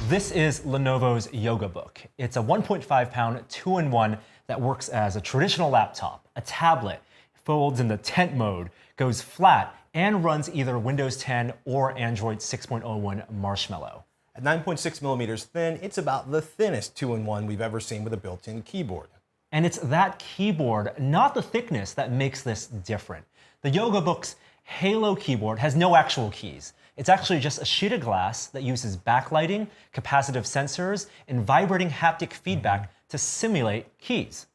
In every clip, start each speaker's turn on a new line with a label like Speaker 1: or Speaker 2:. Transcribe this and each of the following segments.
Speaker 1: This is Lenovo's Yoga Book. It's a 1.5-pound 2-in-1 that works as a traditional laptop, a tablet, folds in the tent mode, goes flat, and runs either Windows 10 or Android 6.01 Marshmallow.
Speaker 2: At 9.6 millimeters thin, it's about the thinnest 2-in-1 we've ever seen with a built-in keyboard.
Speaker 1: And it's that keyboard, not the thickness, that makes this different. The Yoga Book's Halo keyboard has no actual keys. It's actually just a sheet of glass that uses backlighting, capacitive sensors, and vibrating haptic feedback to simulate keys.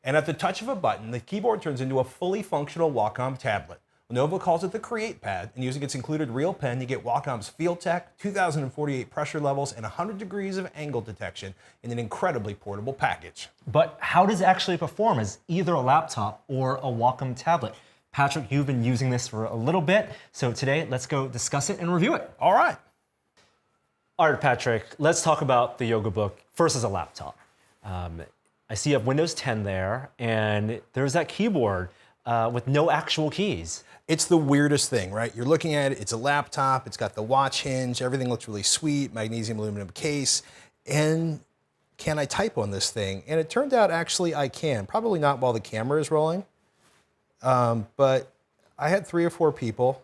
Speaker 2: And at the touch of a button, the keyboard turns into a fully functional Wacom tablet. Lenovo calls it the Create Pad, and using its included real pen, you get Wacom's FieldTech, 2048 pressure levels, and 100 degrees of angle detection in an incredibly portable package.
Speaker 1: But how does it actually perform as either a laptop or a Wacom tablet? Patrick, you've been using this for a little bit, so today let's go discuss it and review it.
Speaker 2: All right.
Speaker 1: All right, Patrick, let's talk about the Yoga Book first as a laptop. I see you have Windows 10 there, and there's that keyboard with no actual keys.
Speaker 2: It's the weirdest thing, right? You're looking at it, it's a laptop, it's got the watch hinge, everything looks really sweet, magnesium aluminum case, and can I type on this thing? And it turned out actually I can, probably not while the camera is rolling. But I had 3 or 4 people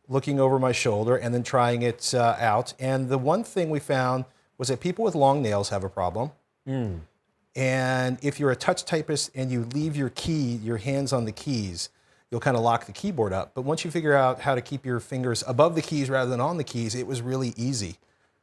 Speaker 2: looking over my shoulder and then trying it out. And the one thing we found was that people with long nails have a problem. And if you're a touch typist and you leave your hands on the keys, you'll kind of lock the keyboard up. But once you figure out how to keep your fingers above the keys rather than on the keys, it was really easy.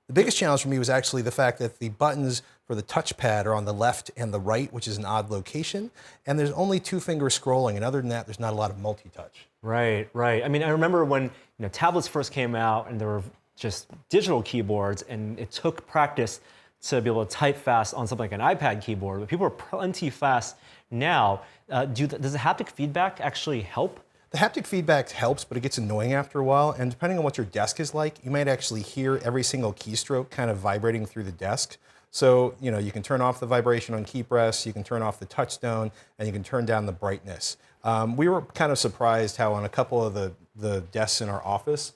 Speaker 2: The biggest challenge for me was actually the fact that the buttons for the touchpad are on the left and the right, which is an odd location, and there's only 2-finger scrolling, and other than that, there's not a lot of multi-touch.
Speaker 1: Right, right. I mean, I remember when tablets first came out and there were just digital keyboards, and it took practice to be able to type fast on something like an iPad keyboard, but people are plenty fast now. Does the haptic feedback actually help?
Speaker 2: The haptic feedback helps, but it gets annoying after a while, and depending on what your desk is like, you might actually hear every single keystroke kind of vibrating through the desk. So, you can turn off the vibration on key press, you can turn off the touchstone, and you can turn down the brightness. We were kind of surprised how on a couple of the desks in our office,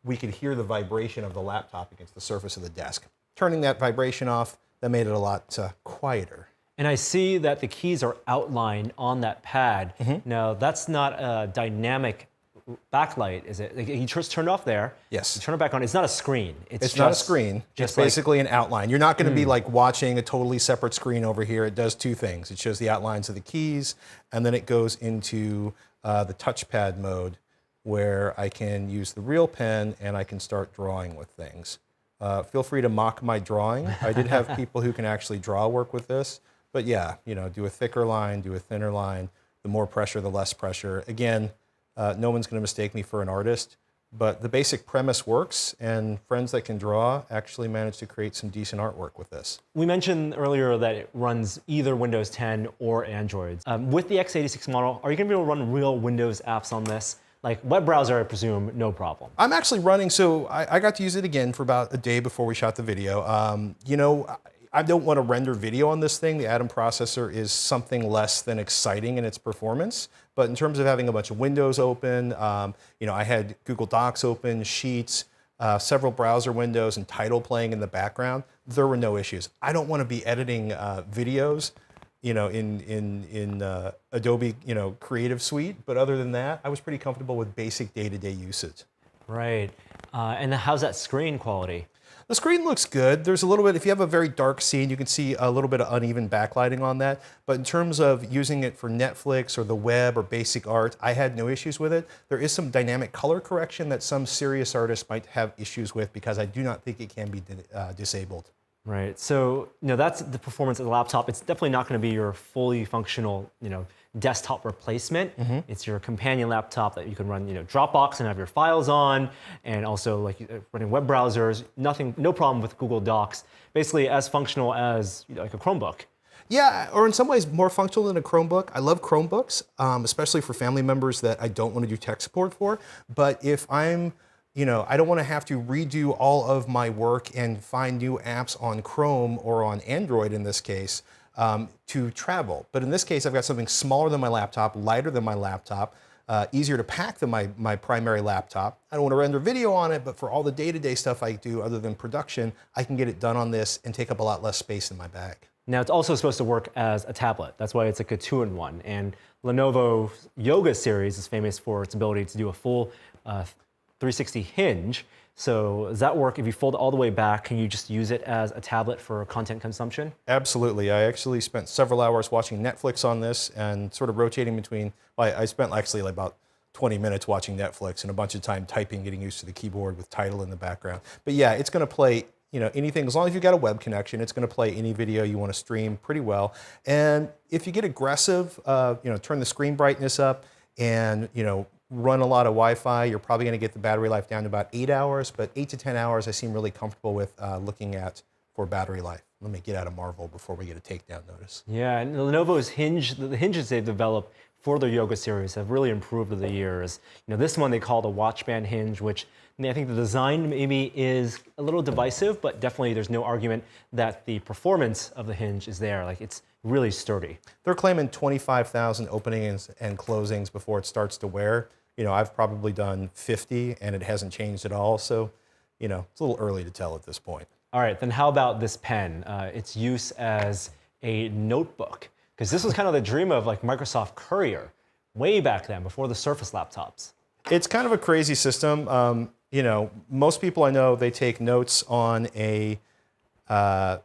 Speaker 2: we could hear the vibration of the laptop against the surface of the desk. Turning that vibration off, that made it a lot quieter.
Speaker 1: And I see that the keys are outlined on that pad. Now, that's not a dynamic backlight, is it? You just turn it off there.
Speaker 2: Yes.
Speaker 1: You turn it back on. It's not a screen.
Speaker 2: It's not a screen. It's basically an outline. You're not going to be like watching a totally separate screen over here. It does 2 things. It shows the outlines of the keys, and then it goes into the touchpad mode where I can use the real pen and I can start drawing with things. Feel free to mock my drawing. I did have people who can actually draw work with this. But yeah, do a thicker line, do a thinner line. The more pressure, the less pressure. Again, no one's going to mistake me for an artist, but the basic premise works, and friends that can draw actually managed to create some decent artwork with this.
Speaker 1: We mentioned earlier that it runs either Windows 10 or Android. With the x86 model, are you going to be able to run real Windows apps on this? Like web browser, I presume, no problem.
Speaker 2: I'm actually running, so I got to use it again for about a day before we shot the video. I don't want to render video on this thing. The Atom processor is something less than exciting in its performance. But in terms of having a bunch of windows open, I had Google Docs open, Sheets, several browser windows, and Tidal playing in the background. There were no issues. I don't want to be editing videos, in Adobe, Creative Suite. But other than that, I was pretty comfortable with basic day-to-day usage.
Speaker 1: Right. And how's that screen quality?
Speaker 2: The screen looks good. There's a little bit, if you have a very dark scene, you can see a little bit of uneven backlighting on that. But in terms of using it for Netflix or the web or basic art, I had no issues with it. There is some dynamic color correction that some serious artists might have issues with because I do not think it can be disabled.
Speaker 1: Right. So, that's the performance of the laptop. It's definitely not going to be your fully functional, desktop replacement. It's your companion laptop that you can run, Dropbox and have your files on, and also like running web browsers. No problem with Google Docs. Basically, as functional as like a Chromebook.
Speaker 2: Yeah, or in some ways more functional than a Chromebook. I love Chromebooks, especially for family members that I don't want to do tech support for. But if I'm I don't want to have to redo all of my work and find new apps on Chrome or on Android in this case to travel. But in this case, I've got something smaller than my laptop, lighter than my laptop, easier to pack than my primary laptop. I don't want to render video on it, but for all the day-to-day stuff I do other than production, I can get it done on this and take up a lot less space in my bag.
Speaker 1: Now, it's also supposed to work as a tablet. That's why it's like a two-in-one. And Lenovo Yoga series is famous for its ability to do a full 360 hinge. So does that work if you fold it all the way back? Can you just use it as a tablet for content consumption?
Speaker 2: Absolutely. I actually spent several hours watching Netflix on this and sort of rotating between, well, I spent actually like about 20 minutes watching Netflix and a bunch of time typing, getting used to the keyboard with title in the background. But yeah, it's going to play anything, as long as you've got a web connection, it's going to play any video you want to stream pretty well. And if you get aggressive, turn the screen brightness up and, run a lot of Wi-Fi, you're probably going to get the battery life down to about 8 hours, but 8 to 10 hours I seem really comfortable with looking at for battery life. Let me get out of Marvel before we get a takedown notice.
Speaker 1: Yeah, and Lenovo's the hinges they've developed for their Yoga series have really improved over the years. This one they call the watch band hinge, which I think the design maybe is a little divisive, but definitely there's no argument that the performance of the hinge is there. Like, it's really sturdy.
Speaker 2: They're claiming 25,000 openings and closings before it starts to wear. I've probably done 50 and it hasn't changed at all. So, it's a little early to tell at this point.
Speaker 1: All right, then how about this pen? Its use as a notebook, because this was kind of the dream of like Microsoft Courier way back then, before the Surface laptops.
Speaker 2: It's kind of a crazy system. Most people I know, they take notes on a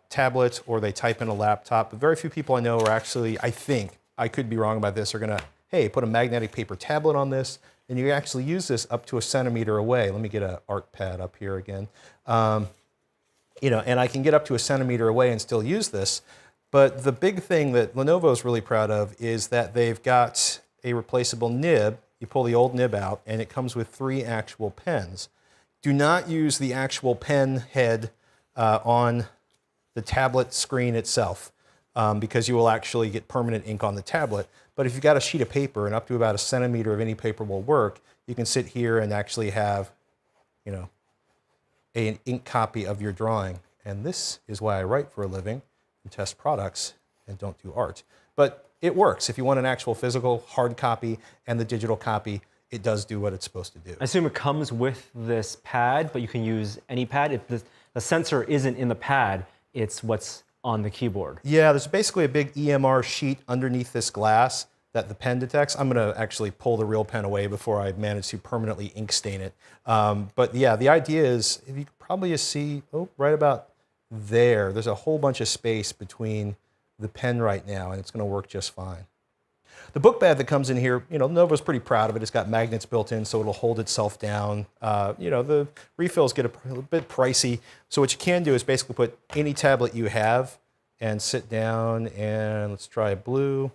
Speaker 2: tablet or they type in a laptop, but very few people I know are actually, I think, I could be wrong about this, are gonna, hey, put a magnetic paper tablet on this, and you actually use this up to a centimeter away. Let me get an art pad up here again. And I can get up to a centimeter away and still use this. But the big thing that Lenovo is really proud of is that they've got a replaceable nib. You pull the old nib out, and it comes with 3 actual pens. Do not use the actual pen head on the tablet screen itself because you will actually get permanent ink on the tablet. But if you've got a sheet of paper and up to about a centimeter of any paper will work, you can sit here and actually have, an ink copy of your drawing. And this is why I write for a living and test products and don't do art. But it works. If you want an actual physical hard copy and the digital copy, it does do what it's supposed to do.
Speaker 1: I assume it comes with this pad, but you can use any pad. If the sensor isn't in the pad, it's what's on the keyboard. Yeah,
Speaker 2: there's basically a big EMR sheet underneath this glass that the pen detects. I'm going to actually pull the real pen away before I manage to permanently ink stain it. But yeah, the idea is, if you can probably see, right about there, there's a whole bunch of space between the pen right now, and it's going to work just fine. The book bag that comes in here, Lenovo's pretty proud of it. It's got magnets built in, so it'll hold itself down. The refills get a bit pricey. So what you can do is basically put any tablet you have and sit down, and let's try a blue.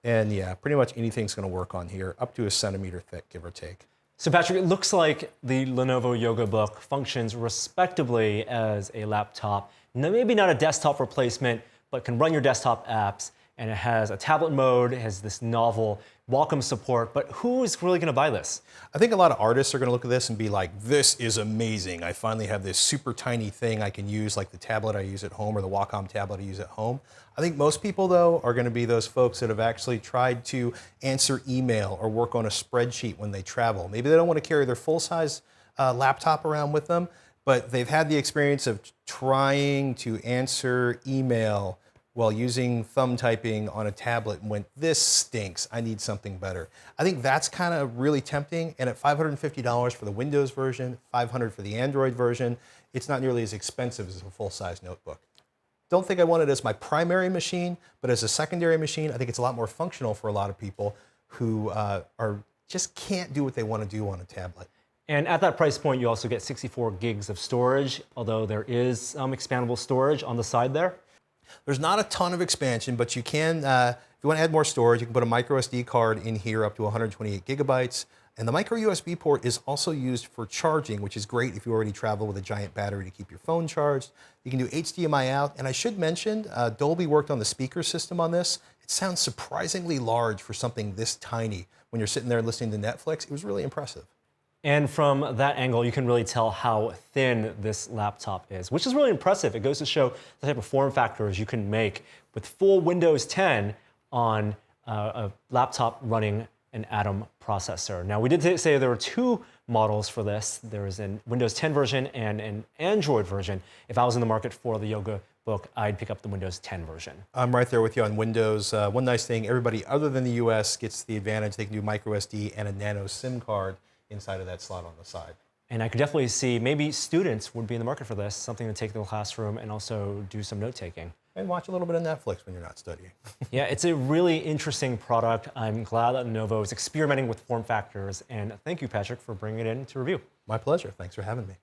Speaker 2: And yeah, pretty much anything's going to work on here, up to a centimeter thick, give or take.
Speaker 1: So Patrick, it looks like the Lenovo Yoga Book functions respectably as a laptop. Maybe not a desktop replacement, but can run your desktop apps. And it has a tablet mode, it has this novel Wacom support, but who is really gonna buy this?
Speaker 2: I think a lot of artists are gonna look at this and be like, this is amazing. I finally have this super tiny thing I can use, like the tablet I use at home or the Wacom tablet I use at home. I think most people, though, are gonna be those folks that have actually tried to answer email or work on a spreadsheet when they travel. Maybe they don't wanna carry their full-size laptop around with them, but they've had the experience of trying to answer email while using thumb typing on a tablet and went, this stinks, I need something better. I think that's kind of really tempting, and at $550 for the Windows version, $500 for the Android version, it's not nearly as expensive as a full-size notebook. Don't think I want it as my primary machine, but as a secondary machine, I think it's a lot more functional for a lot of people who just can't do what they want to do on a tablet.
Speaker 1: And at that price point, you also get 64 gigs of storage, although there is some expandable storage on the side there.
Speaker 2: There's not a ton of expansion, but you can, if you want to add more storage, you can put a micro SD card in here up to 128 gigabytes. And the micro USB port is also used for charging, which is great if you already travel with a giant battery to keep your phone charged. You can do HDMI out. And I should mention, Dolby worked on the speaker system on this. It sounds surprisingly large for something this tiny. When you're sitting there listening to Netflix, it was really impressive.
Speaker 1: And from that angle, you can really tell how thin this laptop is, which is really impressive. It goes to show the type of form factors you can make with full Windows 10 on a laptop running an Atom processor. Now, we did say there were two models for this. There is a Windows 10 version and an Android version. If I was in the market for the Yoga book, I'd pick up the Windows 10 version.
Speaker 2: I'm right there with you on Windows. One nice thing, everybody other than the US gets the advantage. They can do micro SD and a nano SIM card inside of that slot on the side.
Speaker 1: And I could definitely see maybe students would be in the market for this, something to take to the classroom and also do some note taking.
Speaker 2: And watch a little bit of Netflix when you're not studying.
Speaker 1: Yeah, it's a really interesting product. I'm glad that Lenovo is experimenting with form factors. And thank you, Patrick, for bringing it in to review.
Speaker 2: My pleasure. Thanks for having me.